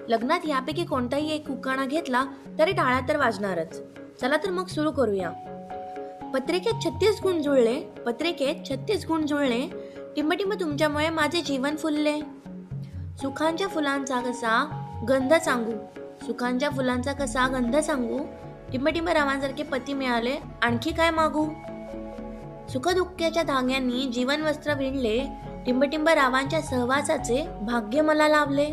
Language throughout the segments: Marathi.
लग्नात यापैकी कोणताही एक उखाणा घेतला तरी टाळ्या तर वाजणारच. चला तर मग सुरू करूया. पत्रिकेत 36 गुण जुळले, पत्रिकेत 36 गुण जुळले, टिंबटिंब तुमच्यामुळे माझे जीवन फुलले. सुखांच्या फुलांचा कसा गंध सांगू, सुखांच्या फुलांचा कसा गंध सांगू, टिंबटिंब रावांसारखे पती मिळाले आणखी काय मागू. सुखदुःखाच्या धाग्यांनी जीवन वस्त्र विणले, टिंबटिंब रावांच्या सहवासाचे भाग्य मला लाभले.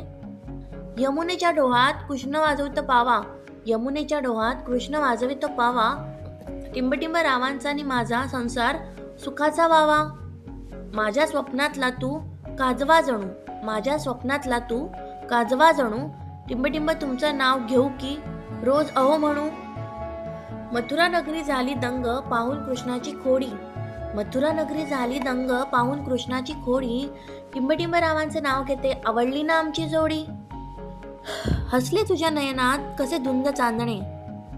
यमुनेच्या डोहात कृष्ण वाजवित पावा, यमुनेच्या डोहात कृष्ण वाजवित पावा, टिंबटिंब रावांचा आणि माझा संसार सुखाचा व्हावा. माझ्या स्वप्नातला तू काजवा जणू, माझ्या स्वप्नातला तू काजवा जणू, टिंबटिंब तुमचं नाव घेऊ की रोज अहो म्हणू. मथुरा नगरी झाली दंग पाहून कृष्णाची खोडी, मथुरा नगरी झाली दंग पाहून कृष्णाची खोडी, टिंबटिंब रावांचे नाव घेते आवडली ना आमची जोडी. हसले तुझ्या नयनात कसे धुंद चांदणे,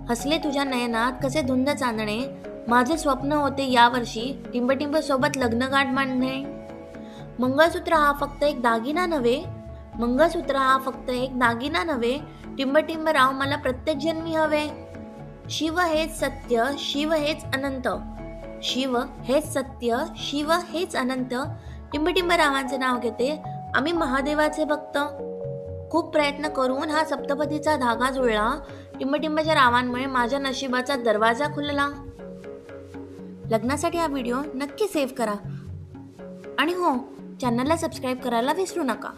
हसले तुझ्या नयनात कसे धुंद चांदणे, माझे स्वप्न होते यावर्षी टिंबटिंब सोबत लग्नगाठ मांडणे. मंगळसूत्र हा फक्त एक दागिना नव्हे, मंगळसूत्र हा फक्त एक दागिना नव्हे, टिंबटिंब राव मला प्रत्येक जन्मी हवे. शिव हेच सत्य, शिव हेच अनंत, शिव हेच सत्य, शिव हेच अनंत, टिंबटिंब रावांचे नाव घेते आम्ही महादेवाचे भक्त. खूप प्रयत्न करून हा सप्तपदीचा धागा जुळला, टिंबटिंबच्या रावांमुळे माझ्या नशिबाचा दरवाजा खुलला. लग्नासाठी हा व्हिडिओ नक्की सेव्ह करा आणि हो, चॅनलला सबस्क्राईब करायला विसरू नका.